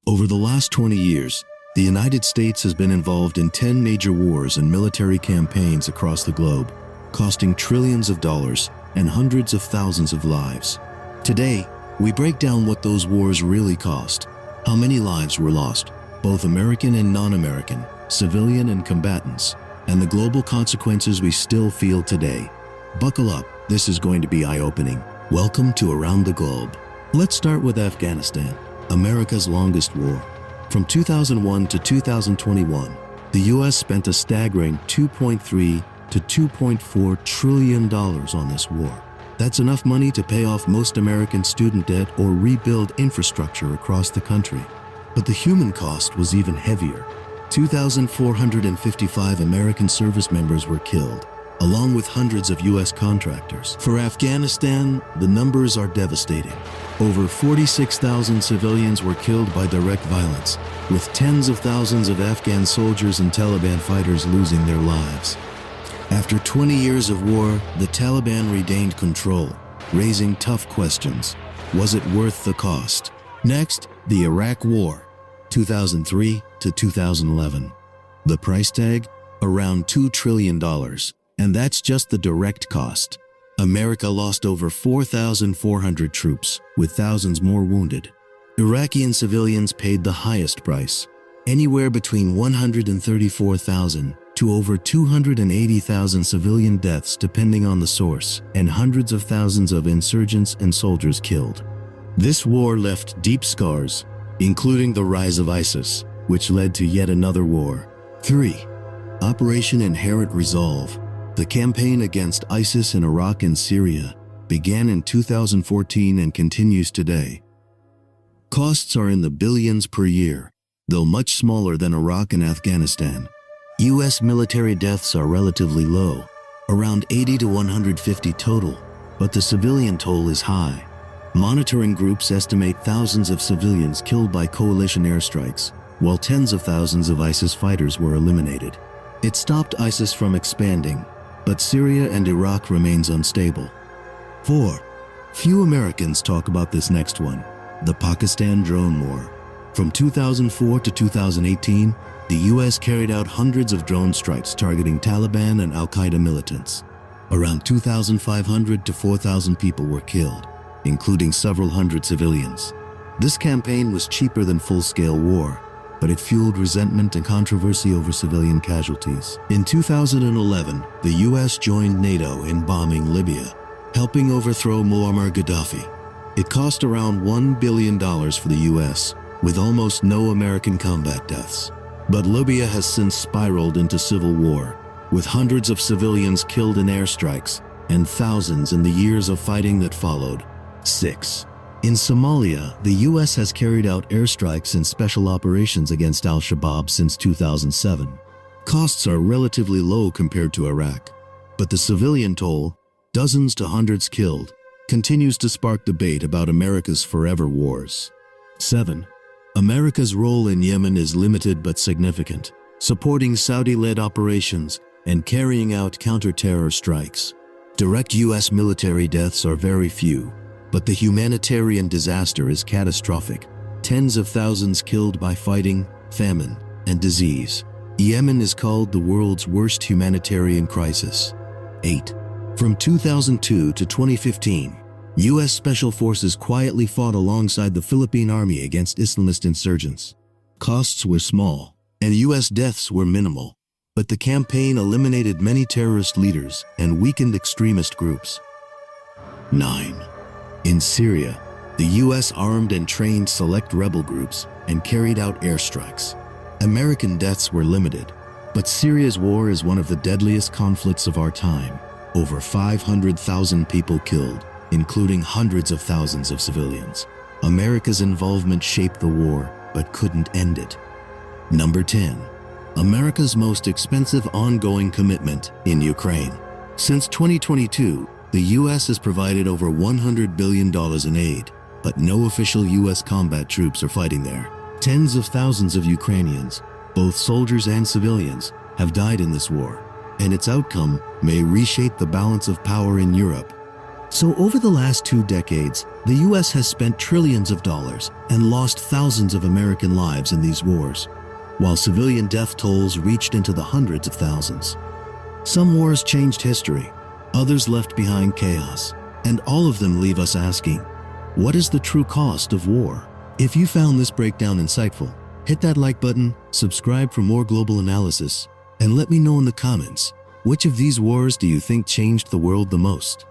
Over the last 20 years, the United States has been involved in 10 major wars and military campaigns across the globe, costing trillions of dollars and hundreds of thousands of lives. Today, we break down what those wars really cost, how many lives were lost, both American and non-American, civilian and combatants, and the global consequences we still feel today. Buckle up, this is going to be eye-opening. Welcome to Around the Globe. Let's start with Afghanistan, America's longest war. From 2001 to 2021, the U.S. spent a staggering $2.3 to $2.4 trillion on this war. That's enough money to pay off most American student debt or rebuild infrastructure across the country. But the human cost was even heavier. 2,455 American service members were killed, along with hundreds of U.S. contractors. For Afghanistan, the numbers are devastating. Over 46,000 civilians were killed by direct violence, with tens of thousands of Afghan soldiers and Taliban fighters losing their lives. After 20 years of war, the Taliban regained control, raising tough questions. Was it worth the cost? Next, the Iraq War, 2003 to 2011. The price tag? Around $2 trillion. And that's just the direct cost. America lost over 4,400 troops, with thousands more wounded. Iraqi civilians paid the highest price, anywhere between 134,000 to over 280,000 civilian deaths depending on the source, and hundreds of thousands of insurgents and soldiers killed. This war left deep scars, including the rise of ISIS, which led to yet another war. 3. Operation Inherent Resolve. The campaign against ISIS in Iraq and Syria began in 2014 and continues today. Costs are in the billions per year, though much smaller than Iraq and Afghanistan. U.S. military deaths are relatively low, around 80 to 150 total, but the civilian toll is high. Monitoring groups estimate thousands of civilians killed by coalition airstrikes, while tens of thousands of ISIS fighters were eliminated. It stopped ISIS from expanding, but Syria and Iraq remains unstable. 4. Few Americans talk about this next one, the Pakistan drone war. From 2004 to 2018, the U.S. carried out hundreds of drone strikes targeting Taliban and Al-Qaeda militants. Around 2,500 to 4,000 people were killed, including several hundred civilians. This campaign was cheaper than full-scale war, but it fueled resentment and controversy over civilian casualties. In 2011, the U.S. joined NATO in bombing Libya, helping overthrow Muammar Gaddafi. It cost around $1 billion for the U.S., with almost no American combat deaths. But Libya has since spiraled into civil war, with hundreds of civilians killed in airstrikes and thousands in the years of fighting that followed. 6. In Somalia, the U.S. has carried out airstrikes and special operations against al-Shabaab since 2007. Costs are relatively low compared to Iraq, but the civilian toll, dozens to hundreds killed, continues to spark debate about America's forever wars. 7. America's role in Yemen is limited but significant, supporting Saudi-led operations and carrying out counter-terror strikes. Direct U.S. military deaths are very few, but the humanitarian disaster is catastrophic. Tens of thousands killed by fighting, famine, and disease. Yemen is called the world's worst humanitarian crisis. 8. From 2002 to 2015, U.S. Special Forces quietly fought alongside the Philippine Army against Islamist insurgents. Costs were small, and U.S. deaths were minimal, but the campaign eliminated many terrorist leaders and weakened extremist groups. 9. In Syria, the U.S. armed and trained select rebel groups and carried out airstrikes. American deaths were limited, but Syria's war is one of the deadliest conflicts of our time. Over 500,000 people killed, including hundreds of thousands of civilians. America's involvement shaped the war, but couldn't end it. Number 10. America's most expensive ongoing commitment in Ukraine. Since 2022, the U.S. has provided over $100 billion in aid, but no official U.S. combat troops are fighting there. Tens of thousands of Ukrainians, both soldiers and civilians, have died in this war, and its outcome may reshape the balance of power in Europe. So over the last 2 decades, the US has spent trillions of dollars and lost thousands of American lives in these wars, while civilian death tolls reached into the hundreds of thousands. Some wars changed history, others left behind chaos, and all of them leave us asking, what is the true cost of war? If you found this breakdown insightful, hit that like button, subscribe for more global analysis, and let me know in the comments, which of these wars do you think changed the world the most?